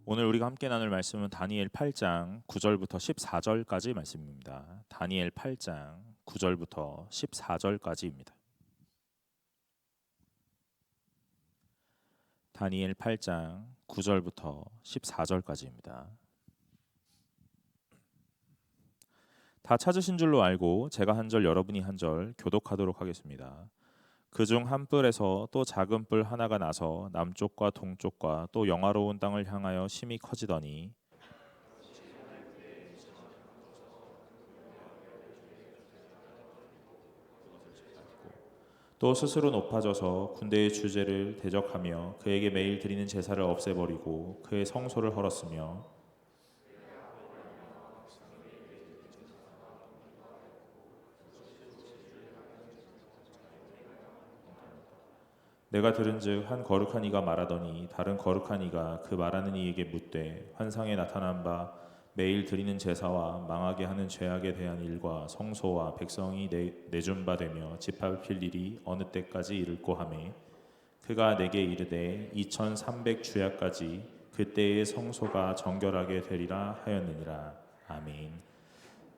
오늘 우리가 함께 나눌 말씀은 다니엘 8장 9절부터 14절까지 말씀입니다. 다니엘 8장 9절부터 14절까지입니다. 다니엘 8장 9절부터 14절까지입니다. 다 찾으신 줄로 알고 제가 한 절 여러분이 한 절 교독하도록 하겠습니다. 그중 한 뿔에서 또 작은 뿔 하나가 나서 남쪽과 동쪽과 또 영화로운 땅을 향하여 심히 커지더니 또 스스로 높아져서 군대의 주제를 대적하며 그에게 매일 드리는 제사를 없애버리고 그의 성소를 헐었으며 내가 들은즉 한 거룩한 이가 말하더니 다른 거룩한 이가 그 말하는 이에게 묻되 환상에 나타난 바 매일 드리는 제사와 망하게 하는 죄악에 대한 일과 성소와 백성이 내준 바 되며 짓밟힐 일이 어느 때까지 이를꼬 하매 그가 내게 이르되 2300 주야까지 그때의 성소가 정결하게 되리라 하였느니라. 아멘.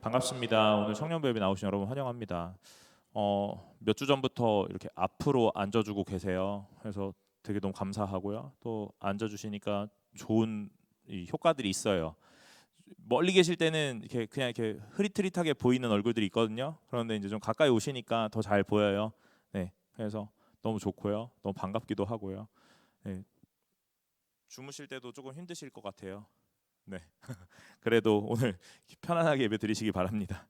반갑습니다. 오늘 청년부협에 나오신 여러분 환영합니다. 몇 주 전부터 이렇게 앞으로 앉아주고 계세요. 그래서 되게 너무 감사하고요. 또 앉아주시니까 좋은 이 효과들이 있어요. 멀리 계실 때는 이렇게 그냥 이렇게 흐릿흐릿하게 보이는 얼굴들이 있거든요. 그런데 이제 좀 가까이 오시니까 더 잘 보여요. 네, 그래서 너무 좋고요. 너무 반갑기도 하고요. 네, 주무실 때도 조금 힘드실 것 같아요. 네, 그래도 오늘 편안하게 예배 드리시기 바랍니다.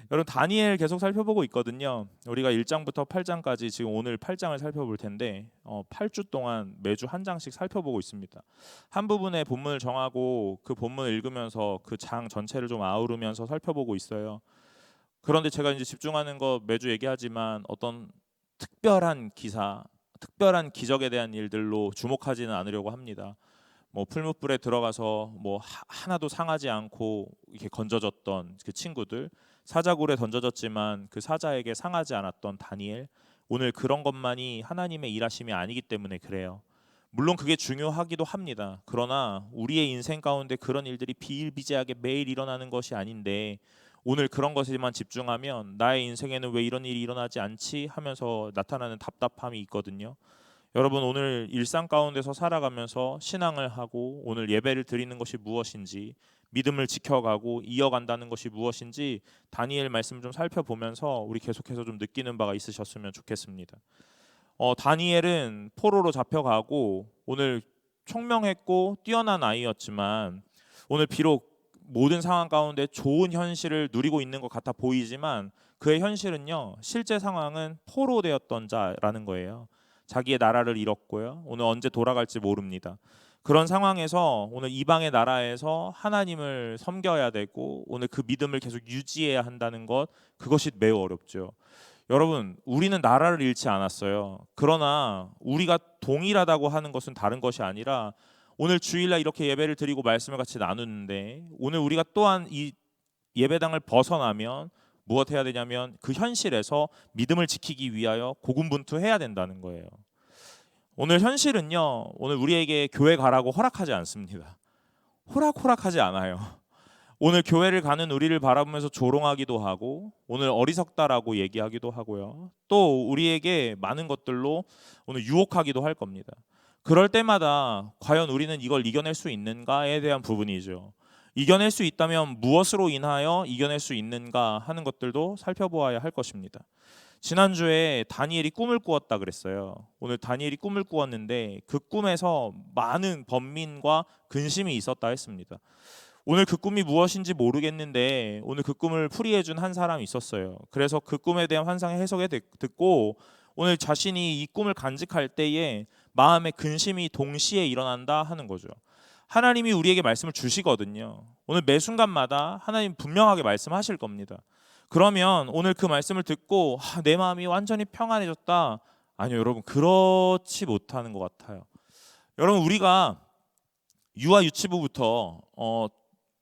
여러분 다니엘 계속 살펴보고 있거든요. 우리가 1장부터 8장까지 지금 오늘 8장을 살펴볼 텐데 8주 동안 매주 한 장씩 살펴보고 있습니다. 한 부분의 본문을 정하고 그 본문을 읽으면서 그 장 전체를 좀 아우르면서 살펴보고 있어요. 그런데 제가 이제 집중하는 거 매주 얘기하지만 어떤 특별한 기사, 특별한 기적에 대한 일들로 주목하지는 않으려고 합니다. 뭐 풀무불에 들어가서 뭐 하나도 상하지 않고 이렇게 건져졌던 그 친구들, 사자굴에 던져졌지만 그 사자에게 상하지 않았던 다니엘, 오늘 그런 것만이 하나님의 일하심이 아니기 때문에 그래요. 물론 그게 중요하기도 합니다. 그러나 우리의 인생 가운데 그런 일들이 비일비재하게 매일 일어나는 것이 아닌데 오늘 그런 것에만 집중하면 나의 인생에는 왜 이런 일이 일어나지 않지 하면서 나타나는 답답함이 있거든요. 여러분 오늘 일상 가운데서 살아가면서 신앙을 하고 오늘 예배를 드리는 것이 무엇인지, 믿음을 지켜가고 이어간다는 것이 무엇인지 다니엘 말씀 좀 살펴보면서 우리 계속해서 좀 느끼는 바가 있으셨으면 좋겠습니다. 다니엘은 포로로 잡혀가고 오늘 총명했고 뛰어난 아이였지만 오늘 비록 모든 상황 가운데 좋은 현실을 누리고 있는 것 같아 보이지만 그의 현실은요, 실제 상황은 포로되었던 자라는 거예요. 자기의 나라를 잃었고요. 오늘 언제 돌아갈지 모릅니다. 그런 상황에서 오늘 이방의 나라에서 하나님을 섬겨야 되고 오늘 그 믿음을 계속 유지해야 한다는 것, 그것이 매우 어렵죠. 여러분, 우리는 나라를 잃지 않았어요. 그러나 우리가 동일하다고 하는 것은 다른 것이 아니라 오늘 주일날 이렇게 예배를 드리고 말씀을 같이 나누는데 오늘 우리가 또한 이 예배당을 벗어나면 무엇 해야 되냐면 그 현실에서 믿음을 지키기 위하여 고군분투해야 된다는 거예요. 오늘 현실은요, 오늘 우리에게 교회 가라고 허락하지 않습니다. 호락호락하지 않아요. 오늘 교회를 가는 우리를 바라보면서 조롱하기도 하고 오늘 어리석다라고 얘기하기도 하고요. 또 우리에게 많은 것들로 오늘 유혹하기도 할 겁니다. 그럴 때마다 과연 우리는 이걸 이겨낼 수 있는가에 대한 부분이죠. 이겨낼 수 있다면 무엇으로 인하여 이겨낼 수 있는가 하는 것들도 살펴보아야 할 것입니다. 지난주에 다니엘이 꿈을 꾸었다 그랬어요. 오늘 다니엘이 꿈을 꾸었는데 그 꿈에서 많은 번민과 근심이 있었다 했습니다. 오늘 그 꿈이 무엇인지 모르겠는데 오늘 그 꿈을 풀이해준 한 사람이 있었어요. 그래서 그 꿈에 대한 환상의 해석을 듣고 오늘 자신이 이 꿈을 간직할 때에 마음의 근심이 동시에 일어난다 하는 거죠. 하나님이 우리에게 말씀을 주시거든요. 오늘 매 순간마다 하나님 분명하게 말씀하실 겁니다. 그러면 오늘 그 말씀을 듣고 내 마음이 완전히 평안해졌다. 아니요, 여러분 그렇지 못하는 것 같아요. 여러분 우리가 유아 유치부부터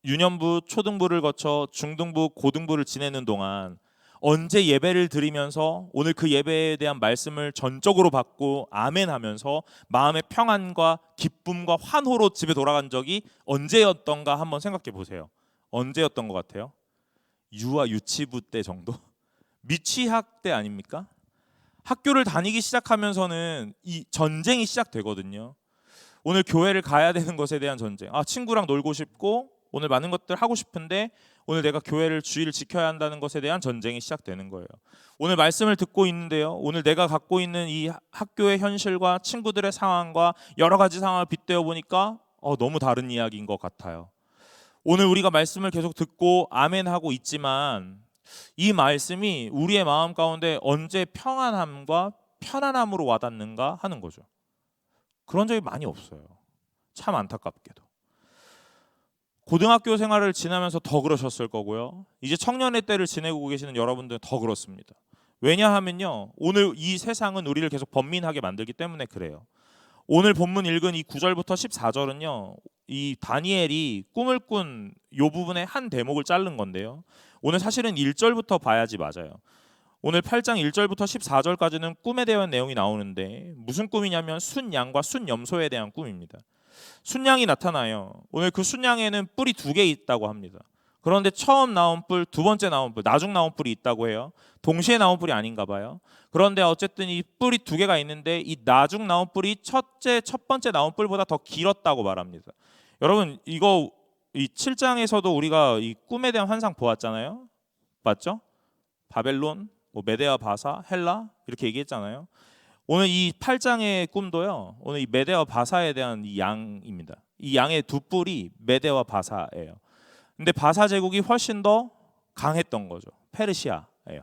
유년부, 초등부를 거쳐 중등부, 고등부를 지내는 동안 언제 예배를 드리면서 오늘 그 예배에 대한 말씀을 전적으로 받고 아멘하면서 마음의 평안과 기쁨과 환호로 집에 돌아간 적이 언제였던가 한번 생각해 보세요. 언제였던 것 같아요? 유아 유치부 때 정도? 미취학 때 아닙니까? 학교를 다니기 시작하면서는 이 전쟁이 시작되거든요. 오늘 교회를 가야 되는 것에 대한 전쟁. 친구랑 놀고 싶고 오늘 많은 것들 하고 싶은데 오늘 내가 교회를 주의를 지켜야 한다는 것에 대한 전쟁이 시작되는 거예요. 오늘 말씀을 듣고 있는데요. 오늘 내가 갖고 있는 이 학교의 현실과 친구들의 상황과 여러 가지 상황을 빗대어 보니까 너무 다른 이야기인 것 같아요. 오늘 우리가 말씀을 계속 듣고 아멘하고 있지만 이 말씀이 우리의 마음 가운데 언제 평안함과 편안함으로 와닿는가 하는 거죠. 그런 적이 많이 없어요. 참 안타깝게도. 고등학교 생활을 지나면서 더 그러셨을 거고요. 이제 청년의 때를 지내고 계시는 여러분들은 더 그렇습니다. 왜냐하면요, 오늘 이 세상은 우리를 계속 번민하게 만들기 때문에 그래요. 오늘 본문 읽은 이 9절부터 14절은요, 이 다니엘이 꿈을 꾼 요 부분의 한 대목을 자른 건데요. 오늘 사실은 1절부터 봐야지 맞아요. 오늘 8장 1절부터 14절까지는 꿈에 대한 내용이 나오는데 무슨 꿈이냐면 순양과 순염소에 대한 꿈입니다. 순양이 나타나요. 오늘 그 순양에는 뿔이 2개 있다고 합니다. 그런데 처음 나온 뿔, 두 번째 나온 뿔, 나중 나온 뿔이 있다고 해요. 동시에 나온 뿔이 아닌가 봐요. 그런데 어쨌든 이 뿔이 2개가 있는데 이 나중 나온 뿔이 첫 번째 나온 뿔보다 더 길었다고 말합니다. 여러분 이거 이 7장에서도 우리가 이 꿈에 대한 환상 보았잖아요. 맞죠? 바벨론, 메데아 바사, 헬라 이렇게 얘기했잖아요. 오늘 이 8장의 꿈도요. 오늘 이 메데와 바사에 대한 이 양입니다. 이 양의 2뿔이 메데와 바사예요. 근데 바사 제국이 훨씬 더 강했던 거죠. 페르시아예요.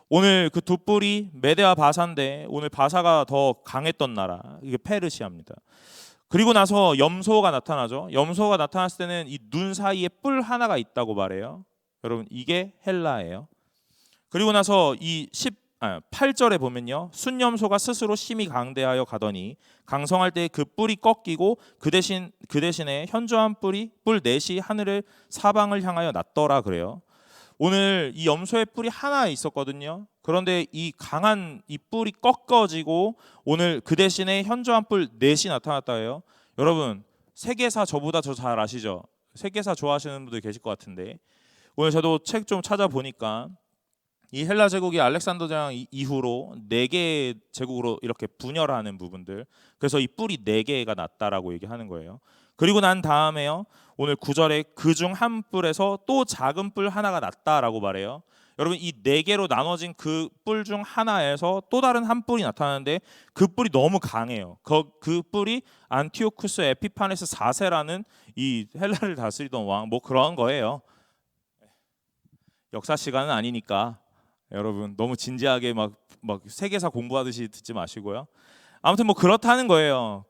오늘 그 2뿔이 메데와 바사인데 오늘 바사가 더 강했던 나라 이게 페르시아입니다. 그리고 나서 염소가 나타나죠. 염소가 나타났을 때는 이 눈 사이에 뿔 하나가 있다고 말해요. 여러분 이게 헬라예요. 그리고 나서 이 8절에 보면요. 순염소가 스스로 심히 강대하여 가더니 강성할 때 그 뿔이 꺾이고 그 대신에 현저한 뿔 넷이 하늘을 사방을 향하여 났더라 그래요. 오늘 이 염소의 뿔이 하나 있었거든요. 그런데 이 강한 이 뿔이 꺾어지고 오늘 그 대신에 현저한 뿔 넷이 나타났다 해요. 여러분 세계사 저보다 저 잘 아시죠? 세계사 좋아하시는 분들 계실 것 같은데 오늘 저도 책 좀 찾아보니까 이 헬라 제국이 알렉산더 대왕 이후로 4개의 제국으로 이렇게 분열하는 부분들, 그래서 이 뿔이 4개가 났다라고 얘기하는 거예요. 그리고 난 다음에요, 오늘 9절에 그중 한 뿔에서 또 작은 뿔 하나가 났다라고 말해요. 여러분 이 4개로 나눠진 그 뿔 중 하나에서 또 다른 한 뿔이 나타나는데 그 뿔이 너무 강해요. 그 뿔이 안티오쿠스 에피파네스 4세라는 이 헬라를 다스리던 왕 그런 거예요. 역사 시간은 아니니까 여러분 너무 진지하게 막 세계사 공부하듯이 듣지 마시고요. 아무튼 그렇다는 거예요.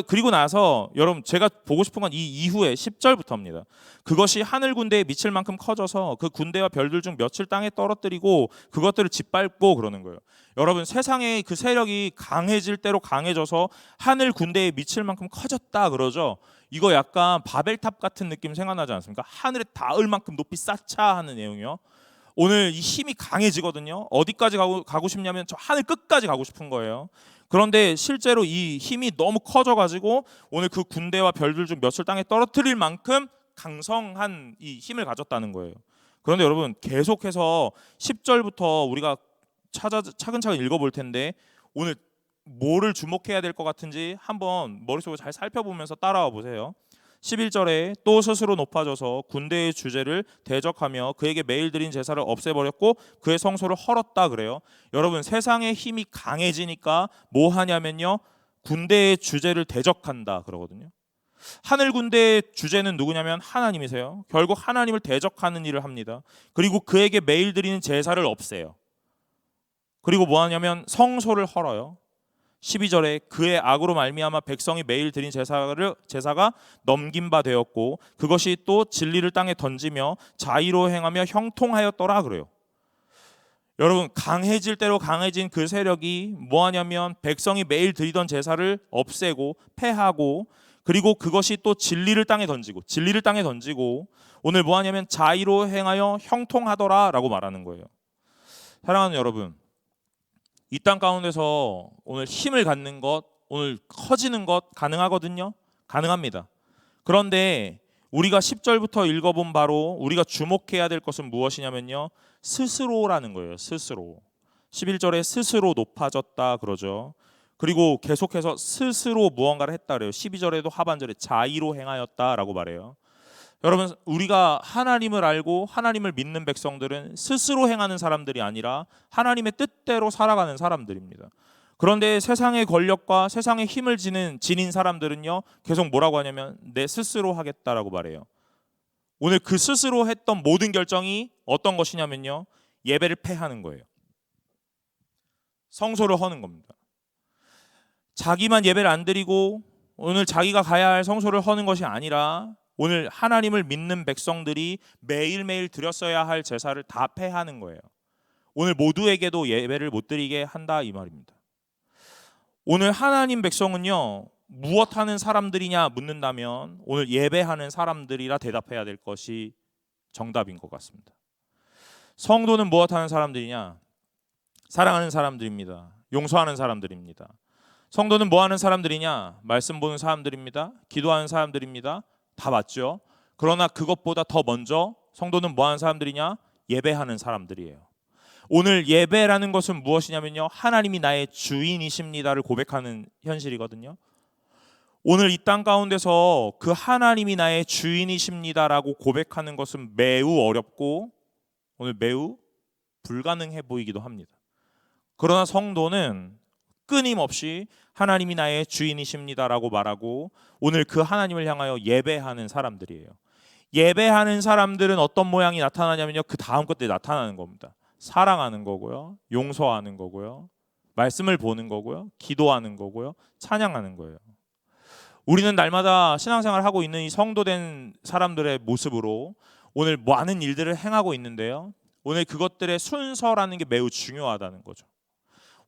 그리고 나서 여러분 제가 보고 싶은 건 이 이후에 10절부터입니다. 그것이 하늘 군대에 미칠 만큼 커져서 그 군대와 별들 중 몇을 땅에 떨어뜨리고 그것들을 짓밟고 그러는 거예요. 여러분 세상의 그 세력이 강해질 대로 강해져서 하늘 군대에 미칠 만큼 커졌다 그러죠. 이거 약간 바벨탑 같은 느낌 생각나지 않습니까? 하늘에 닿을 만큼 높이 쌓자 하는 내용이요. 오늘 이 힘이 강해지거든요. 어디까지 가고 싶냐면 저 하늘 끝까지 가고 싶은 거예요. 그런데 실제로 이 힘이 너무 커져가지고 오늘 그 군대와 별들 중 몇을 땅에 떨어뜨릴 만큼 강성한 이 힘을 가졌다는 거예요. 그런데 여러분 계속해서 10절부터 우리가 차근차근 읽어볼 텐데 오늘 뭐를 주목해야 될 것 같은지 한번 머릿속에 잘 살펴보면서 따라와 보세요. 11절에 또 스스로 높아져서 군대의 주제를 대적하며 그에게 매일 드린 제사를 없애버렸고 그의 성소를 헐었다 그래요. 여러분 세상의 힘이 강해지니까 뭐 하냐면요, 군대의 주제를 대적한다 그러거든요. 하늘 군대의 주제는 누구냐면 하나님이세요. 결국 하나님을 대적하는 일을 합니다. 그리고 그에게 매일 드리는 제사를 없애요. 그리고 뭐 하냐면 성소를 헐어요. 12절에 그의 악으로 말미암아 백성이 매일 드린 제사가 넘긴 바 되었고 그것이 또 진리를 땅에 던지며 자의로 행하며 형통하였더라 그래요. 여러분 강해질 대로 강해진 그 세력이 뭐 하냐면 백성이 매일 드리던 제사를 없애고 패하고 그리고 그것이 또 진리를 땅에 던지고 오늘 뭐 하냐면 자의로 행하여 형통하더라 라고 말하는 거예요. 사랑하는 여러분, 이 땅 가운데서 오늘 힘을 갖는 것, 오늘 커지는 것 가능하거든요. 가능합니다. 그런데 우리가 10절부터 읽어본 바로 우리가 주목해야 될 것은 무엇이냐면요, 스스로라는 거예요. 스스로. 11절에 스스로 높아졌다 그러죠. 그리고 계속해서 스스로 무언가를 했다 그래요. 12절에도 하반절에 자의로 행하였다라고 말해요. 여러분, 우리가 하나님을 알고 하나님을 믿는 백성들은 스스로 행하는 사람들이 아니라 하나님의 뜻대로 살아가는 사람들입니다. 그런데 세상의 권력과 세상의 힘을 지닌 사람들은요, 계속 뭐라고 하냐면 내 스스로 하겠다라고 말해요. 오늘 그 스스로 했던 모든 결정이 어떤 것이냐면요, 예배를 패하는 거예요. 성소를 허는 겁니다. 자기만 예배를 안 드리고 오늘 자기가 가야 할 성소를 허는 것이 아니라 오늘 하나님을 믿는 백성들이 매일매일 드렸어야 할 제사를 다 패하는 거예요. 오늘 모두에게도 예배를 못 드리게 한다 이 말입니다. 오늘 하나님 백성은요, 무엇 하는 사람들이냐 묻는다면 오늘 예배하는 사람들이라 대답해야 될 것이 정답인 것 같습니다. 성도는 무엇 하는 사람들이냐? 사랑하는 사람들입니다. 용서하는 사람들입니다. 성도는 뭐 하는 사람들이냐? 말씀 보는 사람들입니다. 기도하는 사람들입니다. 다 맞죠? 그러나 그것보다 더 먼저 성도는 뭐 하는 사람들이냐? 예배하는 사람들이에요. 오늘 예배라는 것은 무엇이냐면요, 하나님이 나의 주인이십니다를 고백하는 현실이거든요. 오늘 이 땅 가운데서 그 하나님이 나의 주인이십니다라고 고백하는 것은 매우 어렵고 오늘 매우 불가능해 보이기도 합니다. 그러나 성도는 끊임없이 하나님이 나의 주인이십니다라고 말하고 오늘 그 하나님을 향하여 예배하는 사람들이에요. 예배하는 사람들은 어떤 모양이 나타나냐면요, 그 다음 것들이 나타나는 겁니다. 사랑하는 거고요, 용서하는 거고요, 말씀을 보는 거고요, 기도하는 거고요, 찬양하는 거예요. 우리는 날마다 신앙생활을 하고 있는 이 성도된 사람들의 모습으로 오늘 많은 일들을 행하고 있는데요, 오늘 그것들의 순서라는 게 매우 중요하다는 거죠.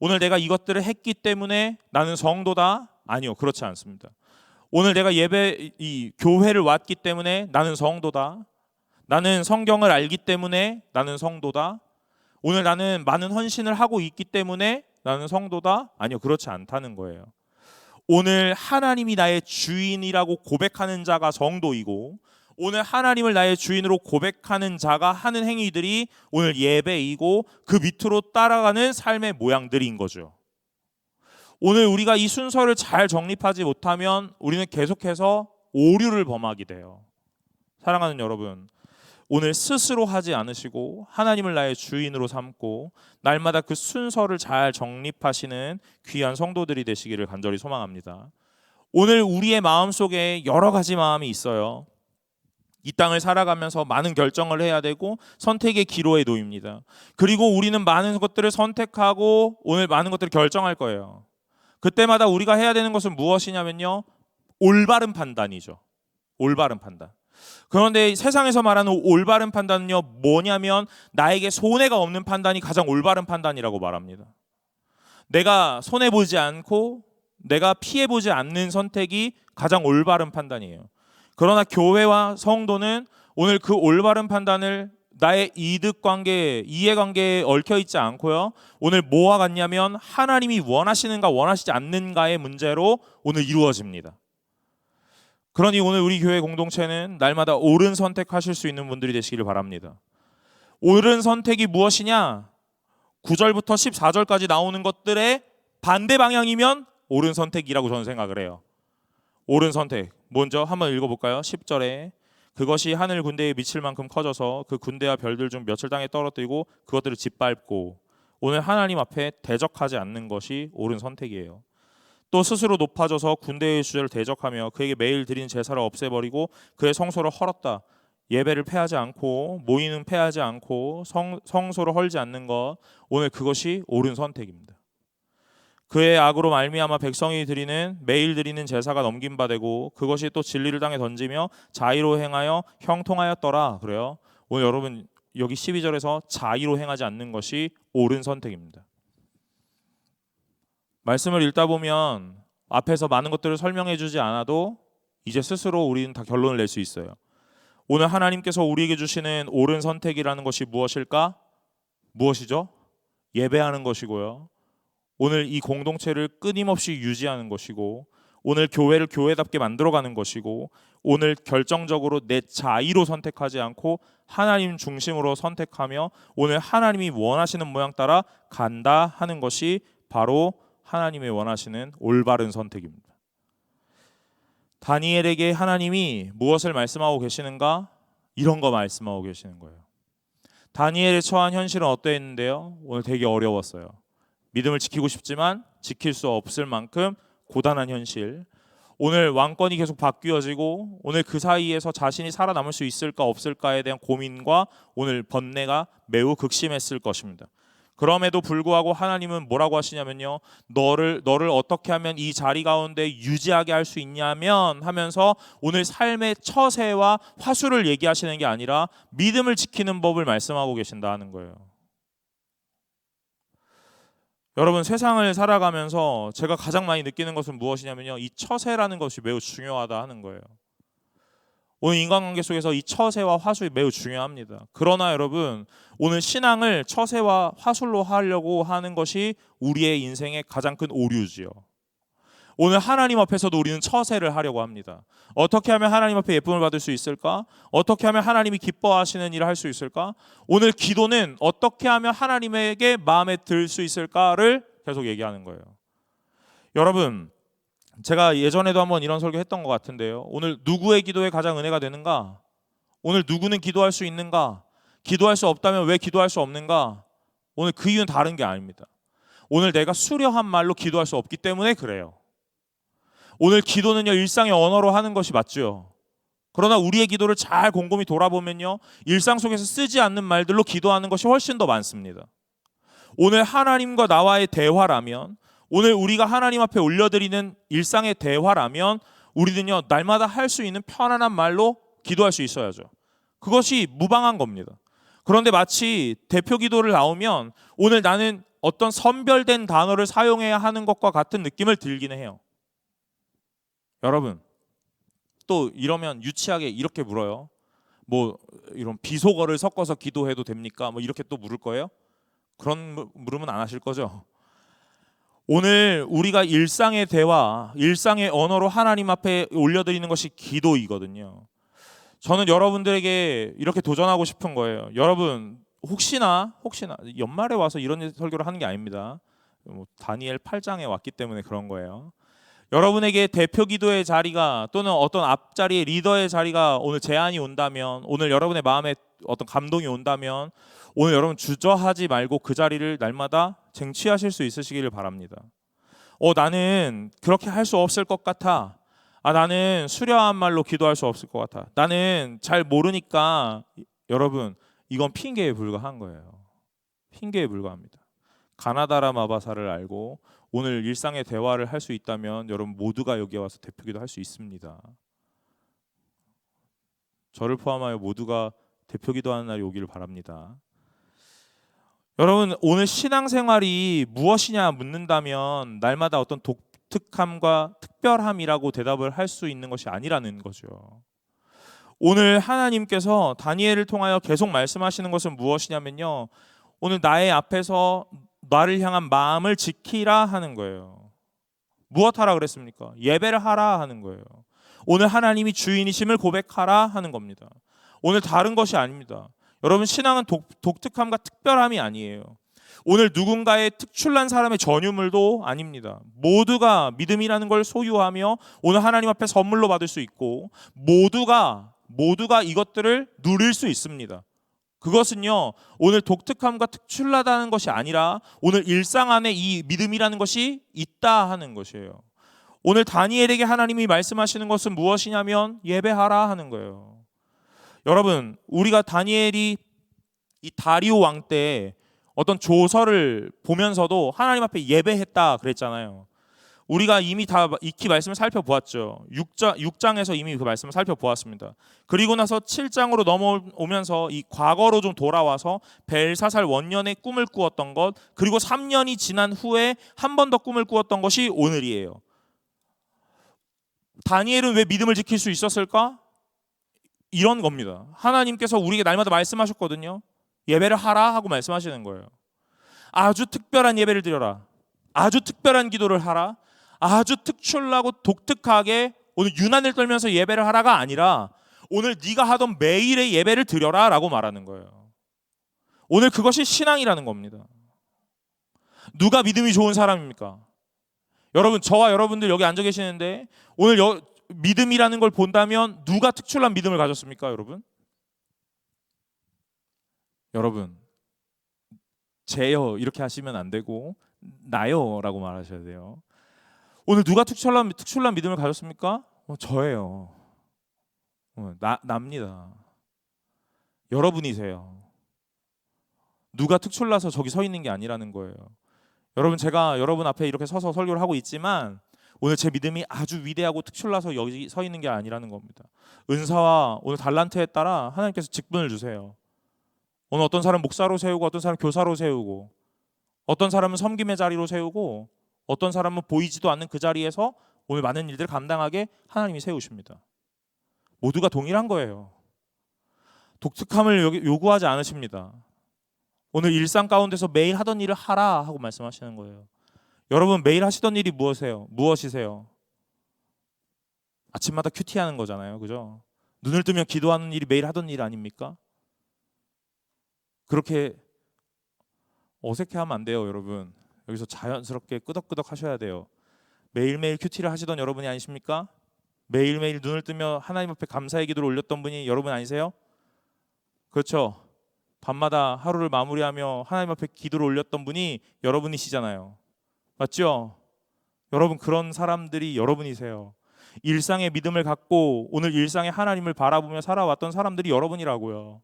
오늘 내가 이것들을 했기 때문에 나는 성도다? 아니요, 그렇지 않습니다. 오늘 내가 교회를 왔기 때문에 나는 성도다. 나는 성경을 알기 때문에 나는 성도다. 오늘 나는 많은 헌신을 하고 있기 때문에 나는 성도다? 아니요, 그렇지 않다는 거예요. 오늘 하나님이 나의 주인이라고 고백하는 자가 성도이고 오늘 하나님을 나의 주인으로 고백하는 자가 하는 행위들이 오늘 예배이고 그 밑으로 따라가는 삶의 모양들인 거죠. 오늘 우리가 이 순서를 잘 정립하지 못하면 우리는 계속해서 오류를 범하게 돼요. 사랑하는 여러분, 오늘 스스로 하지 않으시고 하나님을 나의 주인으로 삼고 날마다 그 순서를 잘 정립하시는 귀한 성도들이 되시기를 간절히 소망합니다. 오늘 우리의 마음속에 여러 가지 마음이 있어요. 이 땅을 살아가면서 많은 결정을 해야 되고 선택의 기로에 놓입니다. 그리고 우리는 많은 것들을 선택하고 오늘 많은 것들을 결정할 거예요. 그때마다 우리가 해야 되는 것은 무엇이냐면요, 올바른 판단이죠. 올바른 판단. 그런데 세상에서 말하는 올바른 판단은요, 뭐냐면 나에게 손해가 없는 판단이 가장 올바른 판단이라고 말합니다. 내가 손해보지 않고 내가 피해보지 않는 선택이 가장 올바른 판단이에요. 그러나 교회와 성도는 오늘 그 올바른 판단을 나의 이득관계, 이해관계에 얽혀있지 않고요, 오늘 뭐와 같냐면 하나님이 원하시는가 원하시지 않는가의 문제로 오늘 이루어집니다. 그러니 오늘 우리 교회 공동체는 날마다 옳은 선택하실 수 있는 분들이 되시기를 바랍니다. 옳은 선택이 무엇이냐? 9절부터 14절까지 나오는 것들의 반대 방향이면 옳은 선택이라고 저는 생각을 해요. 옳은 선택, 먼저 한번 읽어볼까요? 10절에 그것이 하늘 군대에 미칠 만큼 커져서 그 군대와 별들 중 몇을 땅에 떨어뜨리고 그것들을 짓밟고 오늘 하나님 앞에 대적하지 않는 것이 옳은 선택이에요. 또 스스로 높아져서 군대의 주제를 대적하며 그에게 매일 드린 제사를 없애버리고 그의 성소를 헐었다. 예배를 패하지 않고 모이는 패하지 않고 성소를 헐지 않는 것, 오늘 그것이 옳은 선택입니다. 그의 악으로 말미암아 백성이 매일 드리는 제사가 넘긴 바 되고 그것이 또 진리를 땅에 던지며 자의로 행하여 형통하였더라. 그래요. 오늘 여러분 여기 12절에서 자의로 행하지 않는 것이 옳은 선택입니다. 말씀을 읽다 보면 앞에서 많은 것들을 설명해 주지 않아도 이제 스스로 우리는 다 결론을 낼 수 있어요. 오늘 하나님께서 우리에게 주시는 옳은 선택이라는 것이 무엇일까? 무엇이죠? 예배하는 것이고요. 오늘 이 공동체를 끊임없이 유지하는 것이고, 오늘 교회를 교회답게 만들어가는 것이고, 오늘 결정적으로 내 자의로 선택하지 않고 하나님 중심으로 선택하며 오늘 하나님이 원하시는 모양 따라 간다 하는 것이 바로 하나님이 원하시는 올바른 선택입니다. 다니엘에게 하나님이 무엇을 말씀하고 계시는가? 이런 거 말씀하고 계시는 거예요. 다니엘의 처한 현실은 어떠했는데요? 오늘 되게 어려웠어요. 믿음을 지키고 싶지만 지킬 수 없을 만큼 고단한 현실. 오늘 왕권이 계속 바뀌어지고 오늘 그 사이에서 자신이 살아남을 수 있을까 없을까에 대한 고민과 오늘 번뇌가 매우 극심했을 것입니다. 그럼에도 불구하고 하나님은 뭐라고 하시냐면요, 너를 어떻게 하면 이 자리 가운데 유지하게 할 수 있냐면 하면서 오늘 삶의 처세와 화수를 얘기하시는 게 아니라 믿음을 지키는 법을 말씀하고 계신다는 거예요. 여러분, 세상을 살아가면서 제가 가장 많이 느끼는 것은 무엇이냐면요, 이 처세라는 것이 매우 중요하다 하는 거예요. 오늘 인간관계 속에서 이 처세와 화술이 매우 중요합니다. 그러나 여러분, 오늘 신앙을 처세와 화술로 하려고 하는 것이 우리의 인생의 가장 큰 오류지요. 오늘 하나님 앞에서도 우리는 처세를 하려고 합니다. 어떻게 하면 하나님 앞에 예쁨을 받을 수 있을까? 어떻게 하면 하나님이 기뻐하시는 일을 할 수 있을까? 오늘 기도는 어떻게 하면 하나님에게 마음에 들 수 있을까를 계속 얘기하는 거예요. 여러분, 제가 예전에도 한번 이런 설교 했던 것 같은데요, 오늘 누구의 기도에 가장 은혜가 되는가? 오늘 누구는 기도할 수 있는가? 기도할 수 없다면 왜 기도할 수 없는가? 오늘 그 이유는 다른 게 아닙니다. 오늘 내가 수려한 말로 기도할 수 없기 때문에 그래요. 오늘 기도는요, 일상의 언어로 하는 것이 맞죠. 그러나 우리의 기도를 잘 곰곰이 돌아보면요, 일상 속에서 쓰지 않는 말들로 기도하는 것이 훨씬 더 많습니다. 오늘 하나님과 나와의 대화라면, 오늘 우리가 하나님 앞에 올려드리는 일상의 대화라면 우리는요, 날마다 할 수 있는 편안한 말로 기도할 수 있어야죠. 그것이 무방한 겁니다. 그런데 마치 대표 기도를 나오면 오늘 나는 어떤 선별된 단어를 사용해야 하는 것과 같은 느낌을 들기는 해요. 여러분, 또 이러면 유치하게 이렇게 물어요. 뭐 이런 비속어를 섞어서 기도해도 됩니까? 뭐 이렇게 또 물을 거예요? 그런 물으면 안 하실 거죠? 오늘 우리가 일상의 대화, 일상의 언어로 하나님 앞에 올려드리는 것이 기도이거든요. 저는 여러분들에게 이렇게 도전하고 싶은 거예요. 여러분, 혹시나 연말에 와서 이런 설교를 하는 게 아닙니다. 다니엘 8장에 왔기 때문에 그런 거예요. 여러분에게 대표 기도의 자리가 또는 어떤 앞자리의 리더의 자리가 오늘 제안이 온다면, 오늘 여러분의 마음에 어떤 감동이 온다면 오늘 여러분 주저하지 말고 그 자리를 날마다 쟁취하실 수 있으시기를 바랍니다. 나는 그렇게 할 수 없을 것 같아. 나는 수려한 말로 기도할 수 없을 것 같아. 나는 잘 모르니까. 여러분, 이건 핑계에 불과한 거예요. 핑계에 불과합니다. 가나다라 마바사를 알고 오늘 일상의 대화를 할 수 있다면 여러분 모두가 여기에 와서 대표기도 할 수 있습니다. 저를 포함하여 모두가 대표기도 하는 날이 오기를 바랍니다. 여러분, 오늘 신앙생활이 무엇이냐 묻는다면 날마다 어떤 독특함과 특별함이라고 대답을 할 수 있는 것이 아니라는 거죠. 오늘 하나님께서 다니엘을 통하여 계속 말씀하시는 것은 무엇이냐면요, 오늘 나의 앞에서 나를 향한 마음을 지키라 하는 거예요. 무엇하라 그랬습니까? 예배를 하라 하는 거예요. 오늘 하나님이 주인이심을 고백하라 하는 겁니다. 오늘 다른 것이 아닙니다. 여러분, 신앙은 독특함과 특별함이 아니에요. 오늘 누군가의 특출난 사람의 전유물도 아닙니다. 모두가 믿음이라는 걸 소유하며 오늘 하나님 앞에 선물로 받을 수 있고 모두가 이것들을 누릴 수 있습니다. 그것은요, 오늘 독특함과 특출나다는 것이 아니라 오늘 일상 안에 이 믿음이라는 것이 있다 하는 것이에요. 오늘 다니엘에게 하나님이 말씀하시는 것은 무엇이냐면 예배하라 하는 거예요. 여러분, 우리가 다니엘이 이 다리오 왕 때 어떤 조서를 보면서도 하나님 앞에 예배했다 그랬잖아요. 우리가 이미 다 익히 말씀을 살펴보았죠. 6장에서 이미 그 말씀을 살펴보았습니다. 그리고 나서 7장으로 넘어오면서 이 과거로 좀 돌아와서 벨사살 원년에 꿈을 꾸었던 것, 그리고 3년이 지난 후에 한 번 더 꿈을 꾸었던 것이 오늘이에요. 다니엘은 왜 믿음을 지킬 수 있었을까? 이런 겁니다. 하나님께서 우리에게 날마다 말씀하셨거든요. 예배를 하라 하고 말씀하시는 거예요. 아주 특별한 예배를 드려라. 아주 특별한 기도를 하라. 아주 특출나고 독특하게 오늘 유난을 떨면서 예배를 하라가 아니라 오늘 네가 하던 매일의 예배를 드려라 라고 말하는 거예요. 오늘 그것이 신앙이라는 겁니다. 누가 믿음이 좋은 사람입니까? 여러분, 저와 여러분들 여기 앉아 계시는데 오늘 믿음이라는 걸 본다면 누가 특출난 믿음을 가졌습니까, 여러분? 여러분, 제요 이렇게 하시면 안 되고 나요라고 말하셔야 돼요. 오늘 누가 특출난 믿음을 가졌습니까? 저예요. 납니다. 여러분이세요. 누가 특출나서 저기 서 있는 게 아니라는 거예요. 여러분, 제가 여러분 앞에 이렇게 서서 설교를 하고 있지만 오늘 제 믿음이 아주 위대하고 특출나서 여기 서 있는 게 아니라는 겁니다. 은사와 오늘 달란트에 따라 하나님께서 직분을 주세요. 오늘 어떤 사람은 목사로 세우고 어떤 사람은 교사로 세우고 어떤 사람은 섬김의 자리로 세우고 어떤 사람은 보이지도 않는 그 자리에서 오늘 많은 일들을 감당하게 하나님이 세우십니다. 모두가 동일한 거예요. 독특함을 요구하지 않으십니다. 오늘 일상 가운데서 매일 하던 일을 하라 하고 말씀하시는 거예요. 여러분, 매일 하시던 일이 무엇이세요? 아침마다 큐티하는 거잖아요. 그죠? 눈을 뜨면 기도하는 일이 매일 하던 일 아닙니까? 그렇게 어색해하면 안 돼요, 여러분. 여기서 자연스럽게 끄덕끄덕 하셔야 돼요. 매일매일 큐티를 하시던 여러분이 아니십니까? 매일매일 눈을 뜨며 하나님 앞에 감사의 기도를 올렸던 분이 여러분 아니세요? 그렇죠? 밤마다 하루를 마무리하며 하나님 앞에 기도를 올렸던 분이 여러분이시잖아요. 맞죠? 여러분, 그런 사람들이 여러분이세요. 일상의 믿음을 갖고 오늘 일상의 하나님을 바라보며 살아왔던 사람들이 여러분이라고요.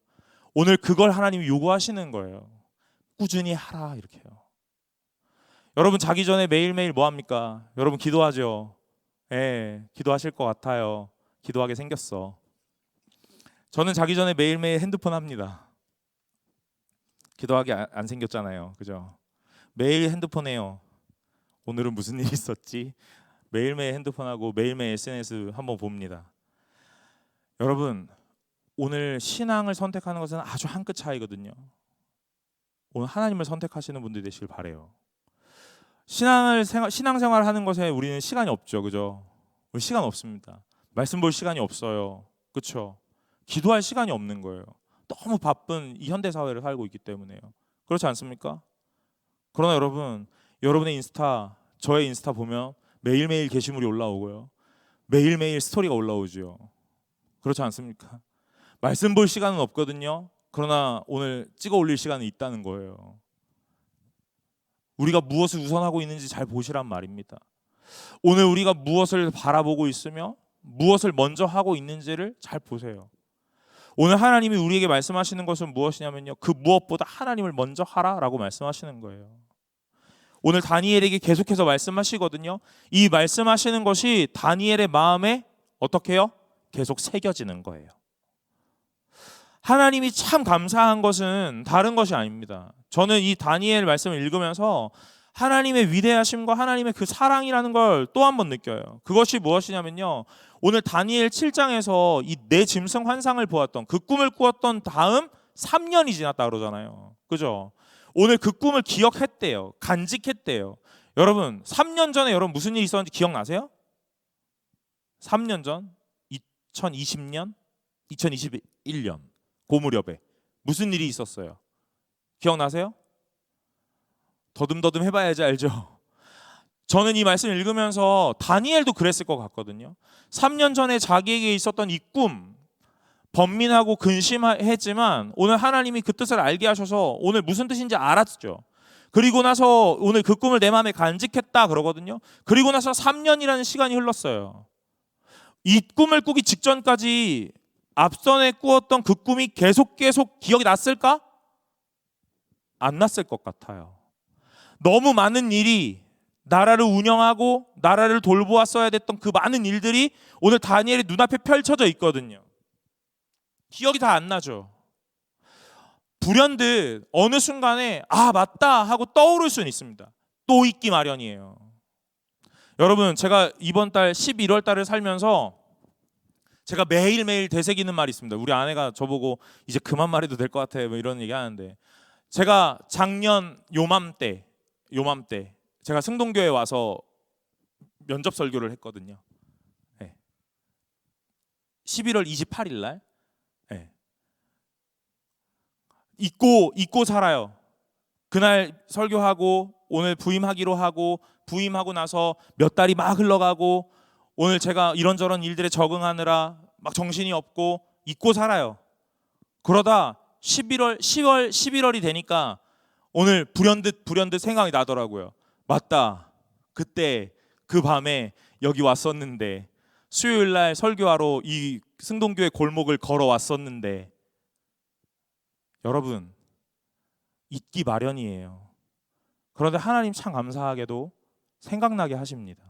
오늘 그걸 하나님이 요구하시는 거예요. 꾸준히 하라 이렇게요. 여러분, 자기 전에 매일매일 뭐 합니까? 여러분, 기도하죠. 기도하실 것 같아요. 기도하게 생겼어. 저는 자기 전에 매일매일 핸드폰 합니다. 기도하게 안 생겼잖아요. 그죠? 매일 핸드폰 해요. 오늘은 무슨 일이 있었지? 매일매일 핸드폰하고 매일매일 SNS 한번 봅니다. 여러분, 오늘 신앙을 선택하는 것은 아주 한 끗 차이거든요. 오늘 하나님을 선택하시는 분들 되시길 바래요. 신앙생활 하는 것에 우리는 시간이 없죠. 그죠? 우리 시간 없습니다. 말씀 볼 시간이 없어요. 그렇죠? 기도할 시간이 없는 거예요. 너무 바쁜 이 현대 사회를 살고 있기 때문에요. 그렇지 않습니까? 그러나 여러분, 여러분의 인스타, 저의 인스타 보면 매일매일 게시물이 올라오고요. 매일매일 스토리가 올라오죠. 그렇지 않습니까? 말씀 볼 시간은 없거든요. 그러나 오늘 찍어 올릴 시간은 있다는 거예요. 우리가 무엇을 우선하고 있는지 잘 보시란 말입니다. 오늘 우리가 무엇을 바라보고 있으며 무엇을 먼저 하고 있는지를 잘 보세요. 오늘 하나님이 우리에게 말씀하시는 것은 무엇이냐면요, 그 무엇보다 하나님을 먼저 하라라고 말씀하시는 거예요. 오늘 다니엘에게 계속해서 말씀하시거든요. 이 말씀하시는 것이 다니엘의 마음에 어떻게 해요? 계속 새겨지는 거예요. 하나님이 참 감사한 것은 다른 것이 아닙니다. 저는 이 다니엘 말씀을 읽으면서 하나님의 위대하심과 하나님의 그 사랑이라는 걸 또 한 번 느껴요. 그것이 무엇이냐면요, 오늘 다니엘 7장에서 이 내 짐승 환상을 보았던 그 꿈을 꾸었던 다음 3년이 지났다 그러잖아요. 그죠? 오늘 그 꿈을 기억했대요. 간직했대요. 여러분, 3년 전에 여러분 무슨 일이 있었는지 기억나세요? 3년 전? 2020년? 2021년 그 무렵에 무슨 일이 있었어요? 기억나세요? 더듬더듬 해봐야지 알죠? 저는 이 말씀을 읽으면서 다니엘도 그랬을 것 같거든요. 3년 전에 자기에게 있었던 이 꿈, 번민하고 근심했지만 오늘 하나님이 그 뜻을 알게 하셔서 오늘 무슨 뜻인지 알았죠. 그리고 나서 오늘 그 꿈을 내 마음에 간직했다 그러거든요. 그리고 나서 3년이라는 시간이 흘렀어요. 이 꿈을 꾸기 직전까지 앞선에 꾸었던 그 꿈이 계속 기억이 났을까? 안 났을 것 같아요. 너무 많은 일이 나라를 운영하고 나라를 돌보았어야 됐던 그 많은 일들이 오늘 다니엘의 눈앞에 펼쳐져 있거든요. 기억이 다 안 나죠. 불현듯 어느 순간에 아 맞다 하고 떠오를 수는 있습니다. 또 있기 마련이에요. 여러분, 제가 이번 달 11월 달을 살면서 제가 매일매일 되새기는 말이 있습니다. 우리 아내가 저보고 이제 그만 말해도 될 것 같아 뭐 이런 얘기 하는데, 제가 작년 요맘때 제가 승동교회 와서 면접 설교를 했거든요. 네. 11월 28일 날. 네. 잊고 살아요. 그날 설교하고 오늘 부임하기로 하고 부임하고 나서 몇 달이 막 흘러가고 오늘 제가 이런저런 일들에 적응하느라 막 정신이 없고 잊고 살아요. 그러다 11월이 되니까 오늘 불현듯 생각이 나더라고요. 맞다. 그때 그 밤에 여기 왔었는데 수요일 날 설교하러 이 승동교회 골목을 걸어왔었는데 여러분 잊기 마련이에요. 그런데 하나님 참 감사하게도 생각나게 하십니다.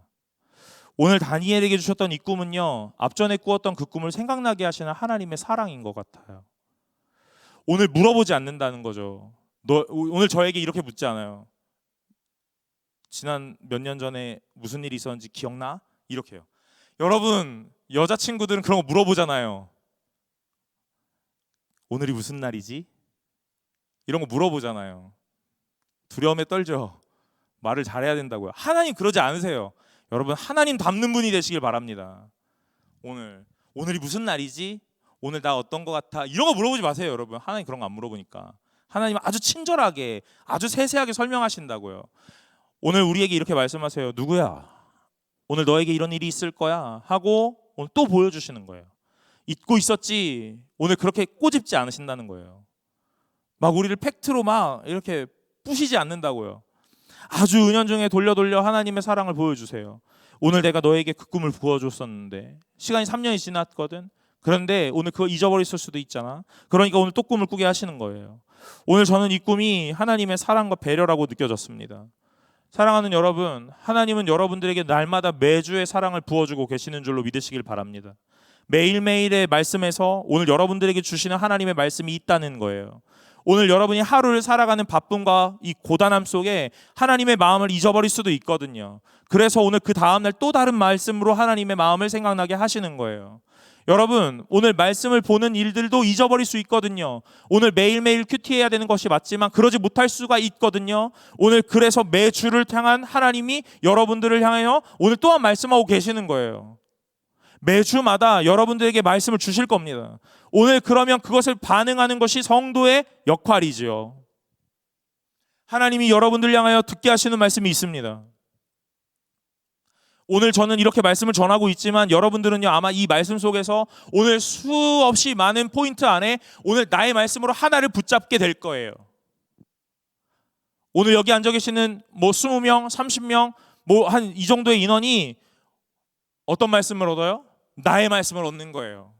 오늘 다니엘에게 주셨던 이 꿈은요, 앞전에 꾸었던 그 꿈을 생각나게 하시는 하나님의 사랑인 것 같아요. 오늘 물어보지 않는다는 거죠. 오늘 저에게 이렇게 묻지 않아요. 지난 몇 년 전에 무슨 일이 있었는지 기억나? 이렇게요. 여러분, 여자친구들은 그런 거 물어보잖아요. 오늘이 무슨 날이지? 이런 거 물어보잖아요. 두려움에 떨죠. 말을 잘해야 된다고요. 하나님 그러지 않으세요. 여러분, 하나님 닮는 분이 되시길 바랍니다. 오늘이 무슨 날이지? 오늘 나 어떤 것 같아? 이런 거 물어보지 마세요, 여러분. 하나님 그런 거 안 물어보니까. 하나님은 아주 친절하게, 아주 세세하게 설명하신다고요. 오늘 우리에게 이렇게 말씀하세요. 누구야? 오늘 너에게 이런 일이 있을 거야 하고 오늘 또 보여주시는 거예요. 잊고 있었지. 오늘 그렇게 꼬집지 않으신다는 거예요. 막 우리를 팩트로 막 이렇게 부시지 않는다고요. 아주 은연중에 돌려 하나님의 사랑을 보여주세요. 오늘 내가 너에게 그 꿈을 부어줬었는데 시간이 3년이 지났거든. 그런데 오늘 그거 잊어버렸을 수도 있잖아. 그러니까 오늘 또 꿈을 꾸게 하시는 거예요. 오늘 저는 이 꿈이 하나님의 사랑과 배려라고 느껴졌습니다. 사랑하는 여러분, 하나님은 여러분들에게 날마다 매주의 사랑을 부어주고 계시는 줄로 믿으시길 바랍니다. 매일매일의 말씀에서 오늘 여러분들에게 주시는 하나님의 말씀이 있다는 거예요. 오늘 여러분이 하루를 살아가는 바쁨과 이 고단함 속에 하나님의 마음을 잊어버릴 수도 있거든요. 그래서 오늘 그 다음날 또 다른 말씀으로 하나님의 마음을 생각나게 하시는 거예요. 여러분, 오늘 말씀을 보는 일들도 잊어버릴 수 있거든요. 오늘 매일매일 큐티해야 되는 것이 맞지만 그러지 못할 수가 있거든요. 오늘 그래서 매주를 향한 하나님이 여러분들을 향하여 오늘 또한 말씀하고 계시는 거예요. 매주마다 여러분들에게 말씀을 주실 겁니다. 오늘 그러면 그것을 반응하는 것이 성도의 역할이지요. 하나님이 여러분들 향하여 듣게 하시는 말씀이 있습니다. 오늘 저는 이렇게 말씀을 전하고 있지만 여러분들은요, 아마 이 말씀 속에서 오늘 수없이 많은 포인트 안에 오늘 나의 말씀으로 하나를 붙잡게 될 거예요. 오늘 여기 앉아 계시는 20명, 30명, 한 이 정도의 인원이 어떤 말씀을 얻어요? 나의 말씀을 얻는 거예요.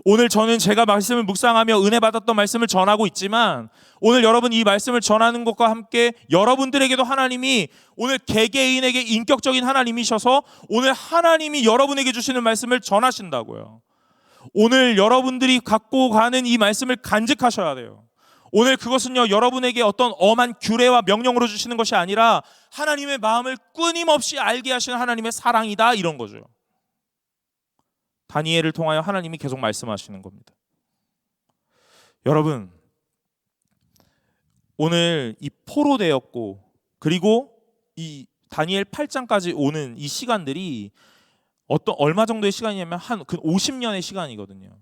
오늘 저는 제가 말씀을 묵상하며 은혜 받았던 말씀을 전하고 있지만 오늘 여러분 이 말씀을 전하는 것과 함께 여러분들에게도 하나님이 오늘 개개인에게 인격적인 하나님이셔서 오늘 하나님이 여러분에게 주시는 말씀을 전하신다고요. 오늘 여러분들이 갖고 가는 이 말씀을 간직하셔야 돼요. 오늘 그것은요, 여러분에게 어떤 엄한 규례와 명령으로 주시는 것이 아니라 하나님의 마음을 끊임없이 알게 하시는 하나님의 사랑이다, 이런 거죠. 다니엘을 통하여 하나님이 계속 말씀하시는 겁니다. 여러분, 오늘 이 포로되었고 그리고 이 다니엘 8장까지 오는 이 시간들이 얼마 정도의 시간이냐면 한 50년의 시간이거든요.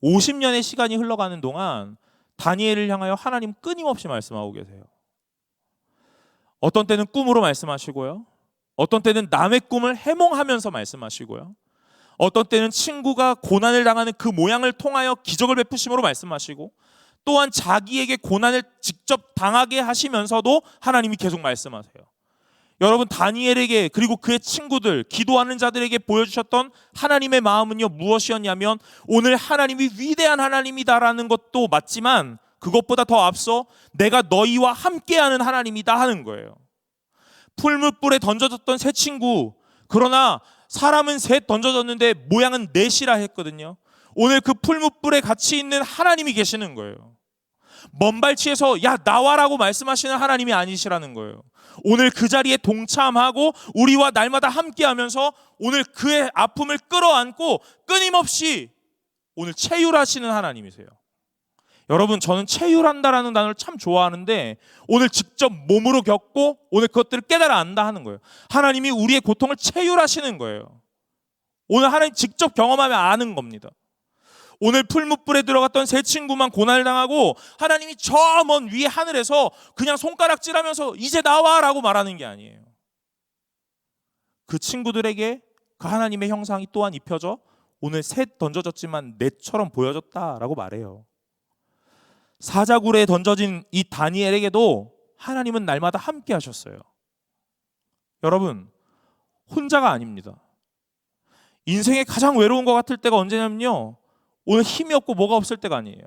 50년의 시간이 흘러가는 동안 다니엘을 향하여 하나님 끊임없이 말씀하고 계세요. 어떤 때는 꿈으로 말씀하시고요. 어떤 때는 남의 꿈을 해몽하면서 말씀하시고요. 어떤 때는 친구가 고난을 당하는 그 모양을 통하여 기적을 베푸심으로 말씀하시고 또한 자기에게 고난을 직접 당하게 하시면서도 하나님이 계속 말씀하세요. 여러분, 다니엘에게 그리고 그의 친구들, 기도하는 자들에게 보여주셨던 하나님의 마음은요, 무엇이었냐면 오늘 하나님이 위대한 하나님이다라는 것도 맞지만 그것보다 더 앞서 내가 너희와 함께하는 하나님이다 하는 거예요. 풀무불에 던져졌던 새 친구, 그러나 사람은 셋 던져졌는데 모양은 넷이라 했거든요. 오늘 그 풀무불에 같이 있는 하나님이 계시는 거예요. 먼발치에서 야 나와라고 말씀하시는 하나님이 아니시라는 거예요. 오늘 그 자리에 동참하고 우리와 날마다 함께하면서 오늘 그의 아픔을 끌어안고 끊임없이 오늘 체휼하시는 하나님이세요. 여러분, 저는 체휼한다라는 단어를 참 좋아하는데 오늘 직접 몸으로 겪고 오늘 그것들을 깨달아 안다 하는 거예요. 하나님이 우리의 고통을 체휼하시는 거예요. 오늘 하나님 직접 경험하며 아는 겁니다. 오늘 풀무불에 들어갔던 세 친구만 고난당하고 하나님이 저 먼 위에 하늘에서 그냥 손가락질하면서 이제 나와라고 말하는 게 아니에요. 그 친구들에게 그 하나님의 형상이 또한 입혀져 오늘 셋 던져졌지만 넷처럼 보여졌다라고 말해요. 사자굴에 던져진 이 다니엘에게도 하나님은 날마다 함께 하셨어요. 여러분, 혼자가 아닙니다. 인생에 가장 외로운 것 같을 때가 언제냐면요, 오늘 힘이 없고 뭐가 없을 때가 아니에요.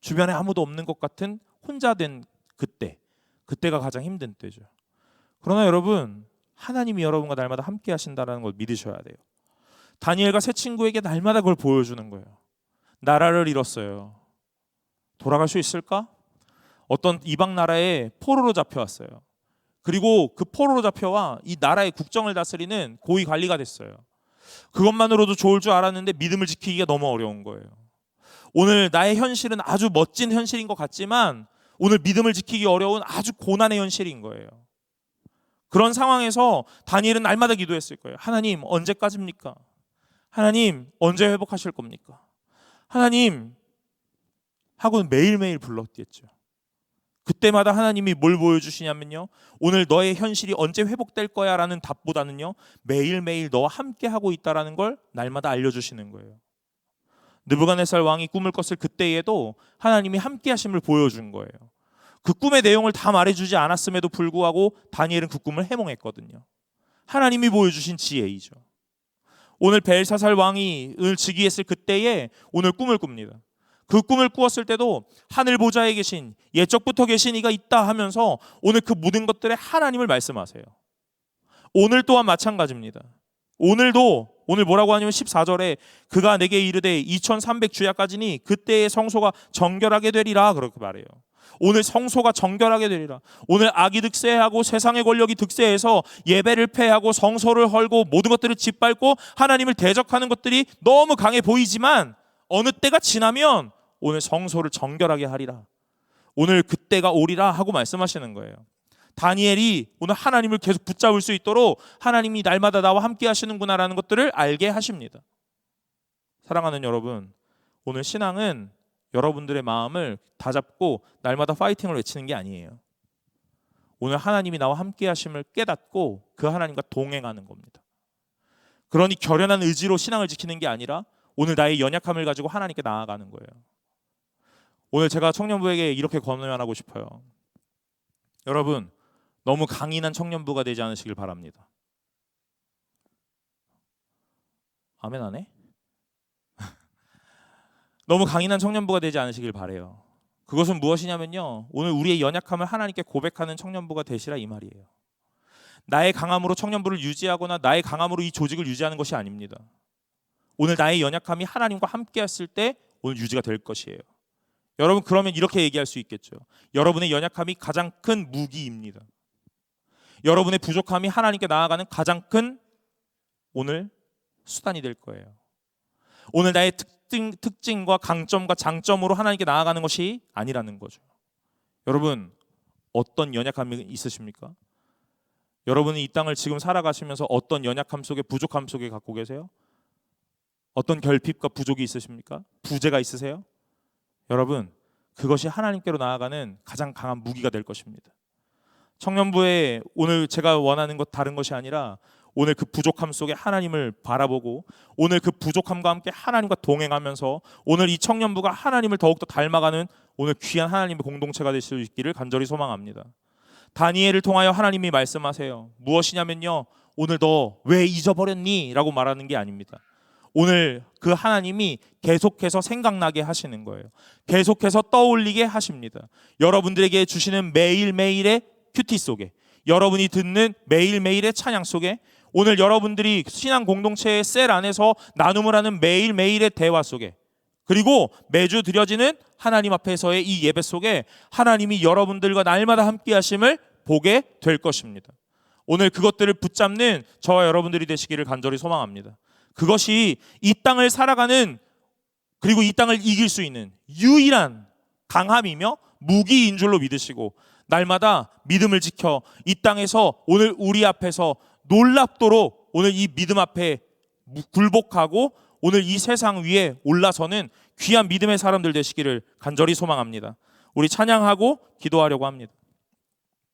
주변에 아무도 없는 것 같은 혼자 된 그때가 가장 힘든 때죠. 그러나 여러분, 하나님이 여러분과 날마다 함께 하신다는 걸 믿으셔야 돼요. 다니엘과 세 친구에게 날마다 그걸 보여주는 거예요. 나라를 잃었어요. 돌아갈 수 있을까? 어떤 이방 나라에 포로로 잡혀왔어요. 그리고 그 포로로 잡혀와 이 나라의 국정을 다스리는 고위 관리가 됐어요. 그것만으로도 좋을 줄 알았는데 믿음을 지키기가 너무 어려운 거예요. 오늘 나의 현실은 아주 멋진 현실인 것 같지만 오늘 믿음을 지키기 어려운 아주 고난의 현실인 거예요. 그런 상황에서 다니엘은 날마다 기도했을 거예요. 하나님, 언제까지입니까? 하나님, 언제 회복하실 겁니까? 하나님 하고는 매일매일 불렀댔죠. 그때마다 하나님이 뭘 보여주시냐면요, 오늘 너의 현실이 언제 회복될 거야 라는 답보다는요, 매일매일 너와 함께 하고 있다라는 걸 날마다 알려주시는 거예요. 느부갓네살 왕이 꿈을 꿨을 그때에도 하나님이 함께 하심을 보여준 거예요. 그 꿈의 내용을 다 말해주지 않았음에도 불구하고 다니엘은 그 꿈을 해몽했거든요. 하나님이 보여주신 지혜이죠. 오늘 벨사살 왕이 즉위했을 그때에 오늘 꿈을 꿉니다. 그 꿈을 꾸었을 때도 하늘 보좌에 계신, 예적부터 계신 이가 있다 하면서 오늘 그 모든 것들에 하나님을 말씀하세요. 오늘 또한 마찬가지입니다. 오늘도 오늘 뭐라고 하냐면 14절에 그가 내게 이르되 2300주야까지니 그때의 성소가 정결하게 되리라 그렇게 말해요. 오늘 성소가 정결하게 되리라. 오늘 악이 득세하고 세상의 권력이 득세해서 예배를 패하고 성소를 헐고 모든 것들을 짓밟고 하나님을 대적하는 것들이 너무 강해 보이지만 어느 때가 지나면 오늘 성소를 정결하게 하리라. 오늘 그때가 오리라 하고 말씀하시는 거예요. 다니엘이 오늘 하나님을 계속 붙잡을 수 있도록 하나님이 날마다 나와 함께 하시는구나라는 것들을 알게 하십니다. 사랑하는 여러분, 오늘 신앙은 여러분들의 마음을 다잡고 날마다 파이팅을 외치는 게 아니에요. 오늘 하나님이 나와 함께 하심을 깨닫고 그 하나님과 동행하는 겁니다. 그러니 결연한 의지로 신앙을 지키는 게 아니라 오늘 나의 연약함을 가지고 하나님께 나아가는 거예요. 오늘 제가 청년부에게 이렇게 권면하고 싶어요. 여러분, 너무 강인한 청년부가 되지 않으시길 바랍니다. 아멘 안 해? 너무 강인한 청년부가 되지 않으시길 바래요. 그것은 무엇이냐면요, 오늘 우리의 연약함을 하나님께 고백하는 청년부가 되시라 이 말이에요. 나의 강함으로 청년부를 유지하거나 나의 강함으로 이 조직을 유지하는 것이 아닙니다. 오늘 나의 연약함이 하나님과 함께 했을 때 오늘 유지가 될 것이에요. 여러분, 그러면 이렇게 얘기할 수 있겠죠. 여러분의 연약함이 가장 큰 무기입니다. 여러분의 부족함이 하나님께 나아가는 가장 큰 오늘 수단이 될 거예요. 오늘 나의 특징과 강점과 장점으로 하나님께 나아가는 것이 아니라는 거죠. 여러분, 어떤 연약함이 있으십니까? 여러분이 이 땅을 지금 살아가시면서 어떤 연약함 속에, 부족함 속에 갖고 계세요? 어떤 결핍과 부족이 있으십니까? 부재가 있으세요? 여러분, 그것이 하나님께로 나아가는 가장 강한 무기가 될 것입니다. 청년부에 오늘 제가 원하는 것 다른 것이 아니라 오늘 그 부족함 속에 하나님을 바라보고 오늘 그 부족함과 함께 하나님과 동행하면서 오늘 이 청년부가 하나님을 더욱더 닮아가는 오늘 귀한 하나님의 공동체가 될 수 있기를 간절히 소망합니다. 다니엘을 통하여 하나님이 말씀하세요. 무엇이냐면요, 오늘 너 왜 잊어버렸니? 라고 말하는 게 아닙니다. 오늘 그 하나님이 계속해서 생각나게 하시는 거예요. 계속해서 떠올리게 하십니다. 여러분들에게 주시는 매일매일의 큐티 속에, 여러분이 듣는 매일매일의 찬양 속에, 오늘 여러분들이 신앙 공동체의 셀 안에서 나눔을 하는 매일매일의 대화 속에, 그리고 매주 드려지는 하나님 앞에서의 이 예배 속에 하나님이 여러분들과 날마다 함께 하심을 보게 될 것입니다. 오늘 그것들을 붙잡는 저와 여러분들이 되시기를 간절히 소망합니다. 그것이 이 땅을 살아가는, 그리고 이 땅을 이길 수 있는 유일한 강함이며 무기인 줄로 믿으시고 날마다 믿음을 지켜 이 땅에서 오늘 우리 앞에서 놀랍도록 오늘 이 믿음 앞에 굴복하고 오늘 이 세상 위에 올라서는 귀한 믿음의 사람들 되시기를 간절히 소망합니다. 우리 찬양하고 기도하려고 합니다.